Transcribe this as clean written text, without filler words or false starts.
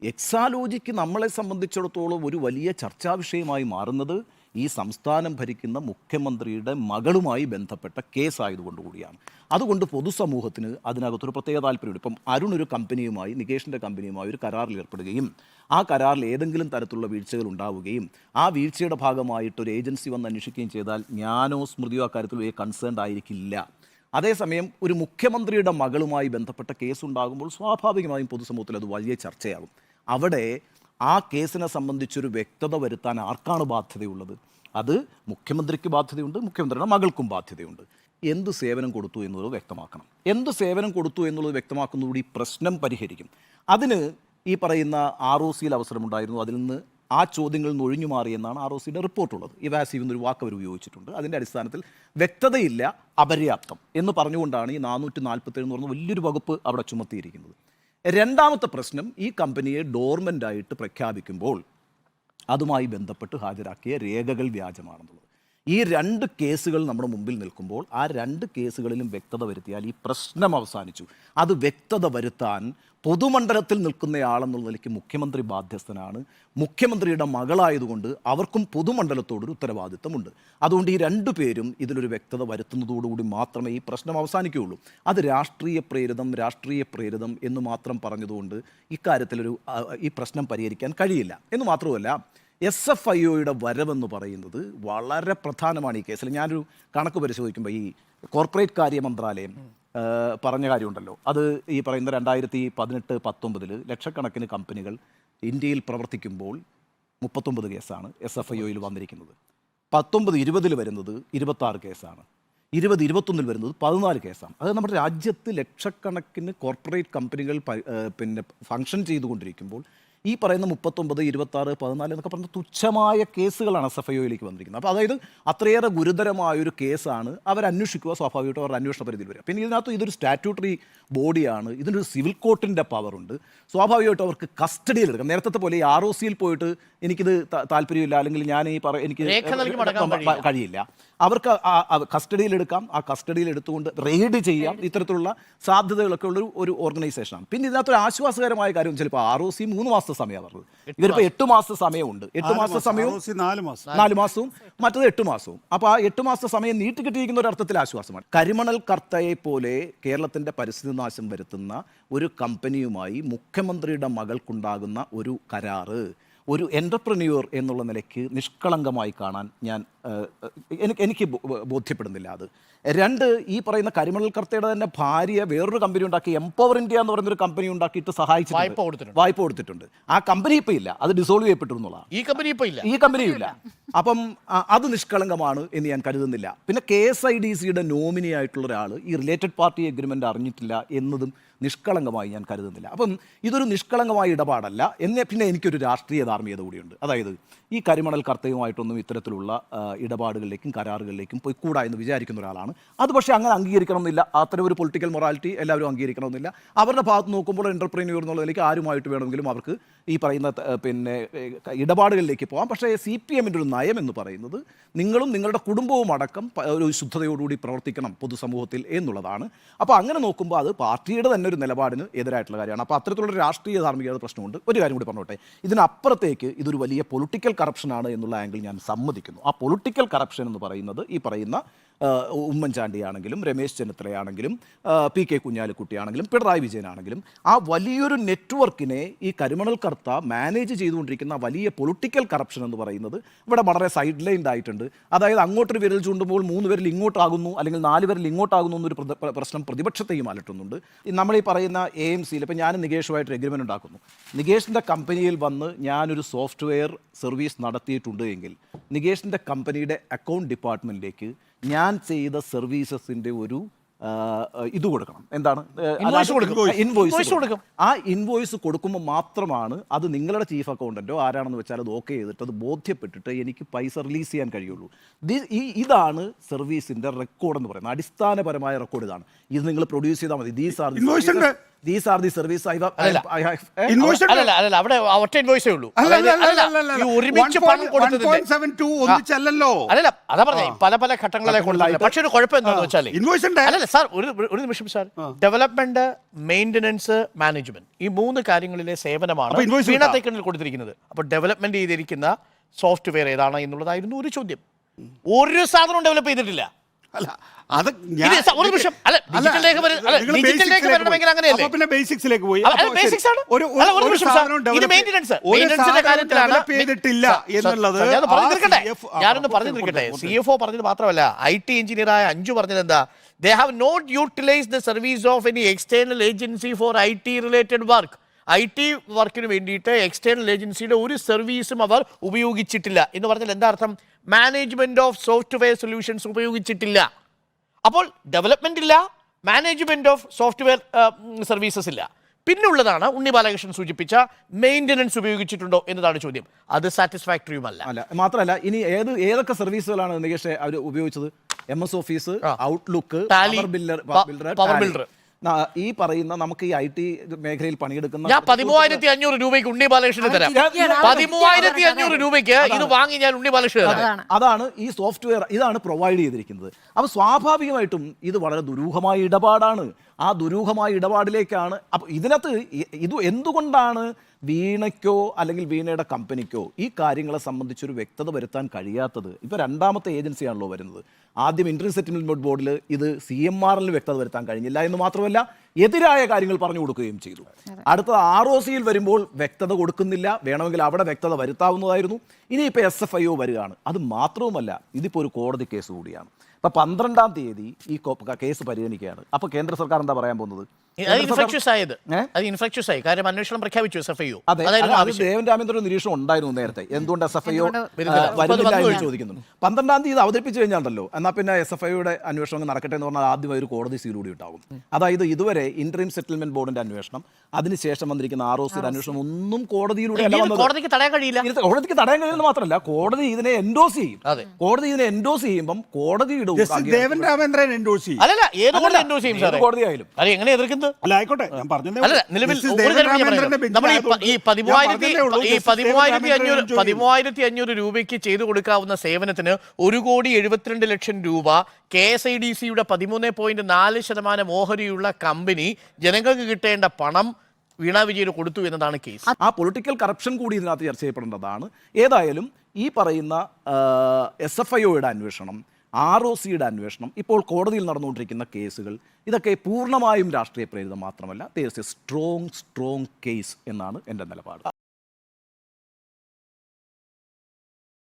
എക്സാലോജിക്ക് നമ്മളെ സംബന്ധിച്ചിടത്തോളം ഒരു വലിയ ചർച്ചാ വിഷയമായി മാറുന്നത് ഈ സംസ്ഥാനം ഭരിക്കുന്ന മുഖ്യമന്ത്രിയുടെ മകളുമായി ബന്ധപ്പെട്ട കേസായതുകൊണ്ട് കൂടിയാണ്. അതുകൊണ്ട് പൊതുസമൂഹത്തിന് അതിനകത്തൊരു പ്രത്യേക താല്പര്യമുണ്ട്. ഇപ്പം അരുൺ ഒരു കമ്പനിയുമായി, നികേഷിൻ്റെ കമ്പനിയുമായി ഒരു കരാറിൽ ഏർപ്പെടുകയും ആ കരാറിൽ ഏതെങ്കിലും തരത്തിലുള്ള വീഴ്ചകൾ ഉണ്ടാവുകയും ആ വീഴ്ചയുടെ ഭാഗമായിട്ട് ഒരു ഏജൻസി വന്ന് അന്വേഷിക്കുകയും ചെയ്താൽ ഞാനോ സ്മൃതിയോ അക്കാര്യത്തിൽ വലിയ കൺസേൺഡ് ആയിരിക്കില്ല. അതേസമയം ഒരു മുഖ്യമന്ത്രിയുടെ മകളുമായി ബന്ധപ്പെട്ട കേസുണ്ടാകുമ്പോൾ സ്വാഭാവികമായും പൊതുസമൂഹത്തിൽ അത് വലിയ ചർച്ചയാകും. അവിടെ ആ കേസിനെ സംബന്ധിച്ചൊരു വ്യക്തത വരുത്താൻ ആർക്കാണ് ബാധ്യതയുള്ളത്? അത് മുഖ്യമന്ത്രിക്ക് ബാധ്യതയുണ്ട്, മുഖ്യമന്ത്രിയുടെ മകൾക്കും ബാധ്യതയുണ്ട്. എന്ത് സേവനം കൊടുത്തു എന്നുള്ളത് വ്യക്തമാക്കണം. എന്ത് സേവനം കൊടുത്തു എന്നുള്ളത് വ്യക്തമാക്കുന്നതോടെ ഈ പ്രശ്നം പരിഹരിക്കും. അതിന് ഈ പറയുന്ന ROCയിൽ അവസരമുണ്ടായിരുന്നു. അതിൽ നിന്ന് ആ ചോദ്യങ്ങളിൽ നിന്ന് ഒഴിഞ്ഞു മാറിയെന്നാണ് ROCയുടെ റിപ്പോർട്ടുള്ളത്. ഇവാസീവ് എന്നൊരു വാക്ക് അവർ ഉപയോഗിച്ചിട്ടുണ്ട്. അതിൻ്റെ അടിസ്ഥാനത്തിൽ വ്യക്തതയില്ല, അപര്യാപ്തം എന്ന് പറഞ്ഞുകൊണ്ടാണ് ഈ 447 എന്ന് പറഞ്ഞ വലിയൊരു വകുപ്പ് അവിടെ ചുമത്തിയിരിക്കുന്നത്. രണ്ടാമത്തെ പ്രശ്നം, ഈ കമ്പനിയെ ഡോർമെൻ്റ് ആയിട്ട് പ്രഖ്യാപിക്കുമ്പോൾ അതുമായി ബന്ധപ്പെട്ട് ഹാജരാക്കിയ രേഖകൾ വ്യാജമാണെന്നുള്ളത്. ഈ രണ്ട് കേസുകൾ നമ്മുടെ മുമ്പിൽ നിൽക്കുമ്പോൾ ആ രണ്ട് കേസുകളിലും വ്യക്തത വരുത്തിയാൽ ഈ പ്രശ്നം അവസാനിച്ചു. അത് വ്യക്തത വരുത്താൻ പൊതുമണ്ഡലത്തിൽ നിൽക്കുന്നയാളെന്നുള്ള നിലയ്ക്ക് മുഖ്യമന്ത്രി ബാധ്യസ്ഥനാണ്. മുഖ്യമന്ത്രിയുടെ മകളായതുകൊണ്ട് അവർക്കും പൊതുമണ്ഡലത്തോടൊരു ഉത്തരവാദിത്തമുണ്ട്. അതുകൊണ്ട് ഈ രണ്ടു പേരും ഇതിലൊരു വ്യക്തത വരുത്തുന്നതോടുകൂടി മാത്രമേ ഈ പ്രശ്നം അവസാനിക്കുകയുള്ളൂ. അത് രാഷ്ട്രീയ പ്രേരിതം എന്ന് മാത്രം പറഞ്ഞതുകൊണ്ട് ഇക്കാര്യത്തിലൊരു ഈ പ്രശ്നം പരിഹരിക്കാൻ കഴിയില്ല. എന്ന് മാത്രമല്ല, SFIOയുടെ വരവെന്ന് പറയുന്നത് വളരെ പ്രധാനമാണ് ഈ കേസിൽ. ഞാനൊരു കണക്ക് പരിശോധിക്കുമ്പോൾ ഈ കോർപ്പറേറ്റ് കാര്യ മന്ത്രാലയം പറഞ്ഞ കാര്യമുണ്ടല്ലോ, അത് ഈ പറയുന്ന 2018-19 ലക്ഷക്കണക്കിന് കമ്പനികൾ ഇന്ത്യയിൽ പ്രവർത്തിക്കുമ്പോൾ 39 കേസാണ് SFIOയിൽ വന്നിരിക്കുന്നത്. 19-20 വരുന്നത് 26 കേസാണ്. 20-21 വരുന്നത് 14 കേസാണ്. അത് നമ്മുടെ രാജ്യത്ത് ലക്ഷക്കണക്കിന് കോർപ്പറേറ്റ് കമ്പനികൾ ഫങ്ഷൻ ചെയ്തുകൊണ്ടിരിക്കുമ്പോൾ ഈ പറയുന്ന 39, 26, 14 എന്നൊക്കെ പറഞ്ഞ തുച്ഛമായ കേസുകളാണ് SFIOയിലേക്ക് വന്നിരിക്കുന്നത്. അപ്പോൾ അതായത് അത്രയേറെ ഗുരുതരമായൊരു കേസാണ് അവരന്വേഷിക്കുക. സ്വാഭാവികമായിട്ടും അവരുടെ അന്വേഷണ പരിധിയിൽ വരിക. പിന്നെ ഇതിനകത്ത് ഇതൊരു സ്റ്റാറ്റ്യൂട്ടറി ബോഡിയാണ്, ഇതിനൊരു സിവിൽ കോർട്ടിൻ്റെ പവറുണ്ട്. സ്വാഭാവികമായിട്ടും അവർക്ക് കസ്റ്റഡിയിൽ എടുക്കാം. നേരത്തെ പോലെ ഈ ROCയിൽ പോയിട്ട് എനിക്കിത് താല്പര്യമില്ല, അല്ലെങ്കിൽ ഞാൻ എനിക്ക് കഴിയില്ല, അവർക്ക് കസ്റ്റഡിയിലെടുക്കാം. ആ കസ്റ്റഡിയിൽ എടുത്തുകൊണ്ട് റെയ്ഡ് ചെയ്യാം. ഇത്തരത്തിലുള്ള സാധ്യതകളൊക്കെ ഉള്ള ഒരു ഓർഗനൈസേഷനാണ്. പിന്നെ ഇതിനകത്തൊരു ആശ്വാസകരമായ കാര്യം ചിലപ്പോൾ ROC 3 മാസത്തെ സമയമാണ് പറഞ്ഞത്. ഇവരിപ്പോൾ 8 മാസത്തെ സമയമുണ്ട്. 8 മാസത്തെ സമയവും 4 മാസവും മറ്റത് 8 മാസവും. അപ്പോൾ ആ 8 മാസത്തെ സമയം നീട്ടി കിട്ടിയിരിക്കുന്ന ഒരു അർത്ഥത്തിൽ ആശ്വാസമാണ്. കരിമണൽ കർത്തയെ പോലെ കേരളത്തിൻ്റെ പരിസ്ഥിതി നാശം വരുത്തുന്ന ഒരു കമ്പനിയുമായി മുഖ്യമന്ത്രിയുടെ മകൾക്കുണ്ടാകുന്ന ഒരു കരാറ് ഒരു എൻ്റർപ്രന്യൂർ എന്നുള്ള നിലയ്ക്ക് നിഷ്കളങ്കമായി കാണാൻ എനിക്ക് ബോധ്യപ്പെടുന്നില്ല. അത് രണ്ട്, ഈ പറയുന്ന കരിമണൽ കർത്തയുടെ തന്നെ ഭാര്യ വേറൊരു കമ്പനി ഉണ്ടാക്കി, എംപവർ ഇന്ത്യ എന്ന് പറയുന്നൊരു കമ്പനി ഉണ്ടാക്കിയിട്ട് സഹായിച്ചിട്ടുണ്ട്, വായ്പ കൊടുത്തിട്ടുണ്ട്. ആ കമ്പനി ഇപ്പോൾ ഇല്ല, അത് ഡിസോൾവ് ചെയ്യപ്പെട്ടിരുന്നുള്ളതാണ്. ഈ കമ്പനിയും ഇല്ല. അപ്പം അത് നിഷ്കളങ്കമാണ് എന്ന് ഞാൻ കരുതുന്നില്ല. പിന്നെ KSIDCയുടെ നോമിനി ആയിട്ടുള്ള ഒരാൾ ഈ റിലേറ്റഡ് പാർട്ടി എഗ്രിമെൻ്റ് അറിഞ്ഞിട്ടില്ല എന്നതും നിഷ്കളങ്കമായി ഞാൻ കരുതുന്നില്ല. അപ്പം ഇതൊരു നിഷ്കളങ്കമായ ഇടപാടല്ല. പിന്നെ എനിക്കൊരു രാഷ്ട്രീയ ധാർമ്മികത കൂടിയുണ്ട്. അതായത് ഈ കരിമണൽ കർത്തയുമായിട്ടൊന്നും ഇത്തരത്തിലുള്ള ഇടപാടുകളിലേക്കും കരാറുകളിലേക്കും പോയി കൂടാ എന്ന് വിചാരിക്കുന്ന ഒരാളാണ്. അത് പക്ഷേ അങ്ങനെ അംഗീകരിക്കണമെന്നില്ല. അത്തരം ഒരു പൊളിറ്റിക്കൽ മൊറാലിറ്റി എല്ലാവരും അംഗീകരിക്കണമെന്നില്ല. അവരുടെ ഭാഗത്ത് നോക്കുമ്പോൾ എൻ്റർപ്രന്യൂർ എന്നുള്ളതിലേക്ക് ആരുമായിട്ട് വേണമെങ്കിലും അവർക്ക് ഈ പറയുന്ന ഇടപാടുകളിലേക്ക് പോകാം. പക്ഷേ CPMൻ്റെ ഒരു നയം എന്ന് പറയുന്നത് നിങ്ങളും നിങ്ങളുടെ കുടുംബവും അടക്കം ഒരു ശുദ്ധതയോടുകൂടി പ്രവർത്തിക്കണം പൊതുസമൂഹത്തിൽ എന്നുള്ളതാണ്. അപ്പോൾ അങ്ങനെ നോക്കുമ്പോൾ അത് പാർട്ടിയുടെ തന്നെ ഒരു നിലപാടിന് എതിരായിട്ടുള്ള കാര്യമാണ്. അപ്പോൾ അത്തരത്തിലുള്ള രാഷ്ട്രീയ ധാർമ്മികത പ്രശ്നമുണ്ട്. ഒരു കാര്യം കൂടി പറഞ്ഞോട്ടെ, ഇതിനപ്പുറത്തേക്ക് ഇതൊരു വലിയ പൊളിറ്റിക്കൽ കറപ്ഷനാണ് എന്നുള്ള ആംഗിൾ ഞാൻ സമ്മതിക്കുന്നു. ആ പൊളിറ്റിക്കൽ കറപ്ഷൻ എന്ന് പറയുന്നത് ഈ പറയുന്ന ഉമ്മൻചാണ്ടിയാണെങ്കിലും രമേശ് ചെന്നിത്തലയാണെങ്കിലും PK കുഞ്ഞാലിക്കുട്ടിയാണെങ്കിലും പിണറായി വിജയനാണെങ്കിലും ആ വലിയൊരു നെറ്റ്വർക്കിനെ ഈ കരിമണൽ കർത്ത മാനേജ് ചെയ്തുകൊണ്ടിരിക്കുന്ന വലിയ പൊളിറ്റിക്കൽ കറപ്ഷൻ എന്ന് പറയുന്നത് ഇവിടെ വളരെ സൈഡ് ലൈൻഡ് ആയിട്ടുണ്ട്. അതായത് അങ്ങോട്ടൊരു വിരൽ ചൂണ്ടുമ്പോൾ 3 വിരൽ ഇങ്ങോട്ടാകുന്നു, അല്ലെങ്കിൽ 4 വിരൽ ഇങ്ങോട്ടാകുന്നു എന്നൊരു പ്രശ്നം പ്രതിപക്ഷത്തെയും അലട്ടുന്നുണ്ട്. നമ്മൾ ഈ പറയുന്ന AMCയിൽ ഇപ്പം ഞാൻ നികേഷുമായിട്ട് എഗ്രിമെൻ്റ് ഉണ്ടാക്കുന്നു. നികേഷിൻ്റെ കമ്പനിയിൽ വന്ന് ഞാനൊരു സോഫ്റ്റ്വെയർ സർവീസ് നടത്തിയിട്ടുണ്ട് എങ്കിൽ നികേഷിൻ്റെ കമ്പനിയുടെ അക്കൗണ്ട് ഡിപ്പാർട്ട്മെൻറ്റിലേക്ക് ഞാൻ ചെയ്ത സർവീസസിൻ്റെ ഒരു ഇത് കൊടുക്കണം. എന്താണ്? ഇൻവോയ്സ് കൊടുക്കും. ആ ഇൻവോയ്സ് കൊടുക്കുമ്പോൾ മാത്രമാണ് അത് നിങ്ങളുടെ ചീഫ് അക്കൗണ്ടൻറ്റോ ആരാണെന്ന് വെച്ചാൽ അത് ഓക്കെ ചെയ്തിട്ട് അത് ബോധ്യപ്പെട്ടിട്ട് എനിക്ക് പൈസ റിലീസ് ചെയ്യാൻ കഴിയുള്ളൂ. ഇതാണ് സർവീസിൻ്റെ റെക്കോർഡ് എന്ന് പറയുന്നത്. അടിസ്ഥാനപരമായ റെക്കോർഡ് ഇതാണ്. ഇത് നിങ്ങൾ പ്രൊഡ്യൂസ് ചെയ്താൽ മതി. These are the service invoice അല്ല അവിടെ ഒറ്റ ഇൻവോയ്സേ ഉള്ളൂ. ഈ ഒരുമിച്ച് പണം കൊടുത്തതിന്റെ 1.72 ഒന്നിച്ചല്ലോ. അല്ലല്ല അതാ പറഞ്ഞേ പല പല ഘട്ടങ്ങളെ കൊണ്ടായി. പക്ഷെ ഒരു കുഴപ്പം എന്താണെന്ന് വെച്ചാൽ ഇൻവോയ്സ് ഉണ്ട്. അല്ലല്ല സാർ ഒരു നിമിഷം സാർ, ഡെവലപ്മെന്റ്, മെയിൻ്റനൻസ്, മാനേജ്മെന്റ് ഈ 3 കാര്യങ്ങളിലെ സേവനമാണ് വീണ തൈക്കണ്ണിൽ കൊടുത്തിരിക്കുന്നത്. അപ്പോൾ ഡെവലപ്മെന്റ് ചെയ്തിരിക്കുന്ന സോഫ്റ്റ്വെയർ ഏതാണ് എന്നുള്ളതായിരുന്നു ഒരു ചോദ്യം. ഒരു സാധനവും ഡെവലപ്പ് ചെയ്തിട്ടില്ല. അല്ല അത് ഒരു നിമിഷം, അല്ല ഡിജിറ്റൽ രേഖ വരണമെങ്കിൽ അങ്ങനെയല്ലേ? പിന്നെ ബേസിക്സിലേക്ക് പോയി. ബേസിക്സ് ആണ്. ഒരു നിമിഷം സാർ, ഇത് മെയിൻ്റനൻസിന്റെ കാര്യത്തിലാണ് ചെയ്തിട്ടില്ല എന്നുള്ളത്. ഞാനൊന്ന് പറഞ്ഞു തീർക്കട്ടെ. CFO പറഞ്ഞത് മാത്രമല്ല, IT എഞ്ചിനീയറായ അഞ്ജു പറഞ്ഞത് എന്താ? They have not utilized the service of any external agency for IT related work. IT വർക്കിന് വേണ്ടിയിട്ട് എക്സ്റ്റേണൽ ഏജൻസിയുടെ ഒരു സർവീസും അവർ ഉപയോഗിച്ചിട്ടില്ല എന്ന് പറഞ്ഞാൽ എന്താ അർത്ഥം? മാനേജ്മെന്റ് ഓഫ് സോഫ്റ്റ്വെയർ സൊല്യൂഷൻസ് ഉപയോഗിച്ചിട്ടില്ല. അപ്പോൾ ഡെവലപ്മെന്റ് ഇല്ല, മാനേജ്മെന്റ് ഓഫ് സോഫ്റ്റ്വെയർ സർവീസസ് ഇല്ല. പിന്നുള്ളതാണ് ഉണ്ണി ബാലകൃഷ്ണൻ സൂചിപ്പിച്ച മെയിൻ്റനൻസ് ഉപയോഗിച്ചിട്ടുണ്ടോ എന്നതാണ് ചോദ്യം. അത് സാറ്റിസ്ഫാക്ടറിയുമല്ല. മാത്രമല്ല ഇനി ഏതൊക്കെ സർവീസുകളാണ് നികേഷ് അവർ ഉപയോഗിച്ചത്? MS office, outlook, power builder. ഈ പറയുന്ന നമുക്ക് ഈ IT മേഖലയിൽ പണിയെടുക്കുന്ന ഞാൻ 13,500 രൂപയ്ക്ക് ഉണ്ണി ബാലകൃഷ്ണന് തരാം. 13,500 രൂപയ്ക്ക് ഇത് വാങ്ങി ഞാൻ ഉണ്ണി ബാലകൃഷ്ണൻ തരാം. അതാണ് ഈ സോഫ്റ്റ്വെയർ, ഇതാണ് പ്രൊവൈഡ് ചെയ്തിരിക്കുന്നത്. അപ്പോൾ സ്വാഭാവികമായിട്ടും ഇത് വളരെ ദുരൂഹമായ ഇടപാടാണ്. ആ ദുരൂഹമായ ഇടപാടിലേക്കാണ്. അപ്പോൾ ഇതിനകത്ത് ഇത് എന്തുകൊണ്ടാണ് വീണയ്ക്കോ അല്ലെങ്കിൽ വീണയുടെ കമ്പനിക്കോ ഈ കാര്യങ്ങളെ സംബന്ധിച്ചൊരു വ്യക്തത വരുത്താൻ കഴിയാത്തത്? ഇപ്പോൾ രണ്ടാമത്തെ ഏജൻസിയാണല്ലോ വരുന്നത്. ആദ്യം ഇൻ്റർനെറ്റ് സെറ്റിൽമെൻറ്റ് ബോർഡിൽ ഇത് CMRL വ്യക്തത വരുത്താൻ കഴിഞ്ഞില്ല എന്ന് മാത്രമല്ല എതിരായ കാര്യങ്ങൾ പറഞ്ഞു കൊടുക്കുകയും ചെയ്തു. അടുത്തത് ROCയിൽ വരുമ്പോൾ വ്യക്തത കൊടുക്കുന്നില്ല, വേണമെങ്കിൽ അവിടെ വ്യക്തത വരുത്താവുന്നതായിരുന്നു. ഇനിയിപ്പോൾ SFIO വരികയാണ്. അത് മാത്രവുമല്ല, ഇതിപ്പോൾ ഒരു കോടതി കേസ് കൂടിയാണ്. അപ്പോൾ 12-ാം തീയതി ഈ കേസ് പരിഗണിക്കുകയാണ്. അപ്പോൾ കേന്ദ്ര സർക്കാർ എന്താ പറയാൻ പോകുന്നത്? കാര്യം അന്വേഷണം പ്രഖ്യാപിച്ചു SFIO. അത് ദേവൻ രാമേന്ദ്രൻ നിരീക്ഷണം ഉണ്ടായിരുന്നു നേരത്തെ. എന്തുകൊണ്ട് SFIO വരുന്നില്ല എന്ന് ചോദിക്കുന്നുണ്ട്. 12-ാം തീയതി അവതരിപ്പിച്ചു കഴിഞ്ഞാണ്ടല്ലോ, എന്നാൽ പിന്നെ SFIOയുടെ അന്വേഷണം നടക്കട്ടെ എന്ന് പറഞ്ഞാൽ ആദ്യം ഒരു കോടതി സീലൂടി ഉണ്ടാകും. അതായത് ഇതുവരെ ഇന്ററിം സെറ്റിൽമെന്റ് ബോർഡിന്റെ അന്വേഷണം, അതിനുശേഷം വന്നിരിക്കുന്ന ROCയുടെ അന്വേഷണം ഒന്നും കോടതിയിലൂടെ കോടതിക്ക് തടയാൻ കഴിയില്ല. കോടതിക്ക് തടയാൻ കഴിയുന്നത് മാത്രമല്ല, കോടതി ഇതിനെ എൻഡോസ് ചെയ്യും. കോടതി ഇതിനെ എൻഡോസ് ചെയ്യുമ്പം കോടതിയുടെ ദേവൻ രാമേന്ദ്രൻ എൻഡോസ് ചെയ്യും. അല്ലല്ല ഏത് കോടതിയായാലും എങ്ങനെ എതിർക്കുന്നത്? ആയിക്കോട്ടെ, ഞാൻ പറഞ്ഞത് നിലവിൽ 13,500 രൂപയ്ക്ക് ചെയ്തു കൊടുക്കാവുന്ന സേവനത്തിന് 1,72,00,000 രൂപ KSIDCയുടെ 13.4% ഓഹരിയുള്ള കമ്പനി ജനങ്ങൾക്ക് കിട്ടേണ്ട പണം വീണ വിജയന് കൊടുത്തു എന്നതാണ് കേസ്. ആ പൊളിറ്റിക്കൽ കറപ്ഷൻ കൂടി ഇതിനകത്ത് ചർച്ച ചെയ്യപ്പെടേണ്ടതാണ്. ഏതായാലും ഈ പറയുന്ന SFIOയുടെ അന്വേഷണം, ROCയുടെ അന്വേഷണം, ഇപ്പോൾ കോടതിയിൽ നടന്നുകൊണ്ടിരിക്കുന്ന കേസുകൾ, ഇതൊക്കെ പൂർണ്ണമായും രാഷ്ട്രീയ പ്രേരിതം മാത്രമല്ല, സ്ട്രോങ് കേസ് എന്നാണ് എൻ്റെ നിലപാട്.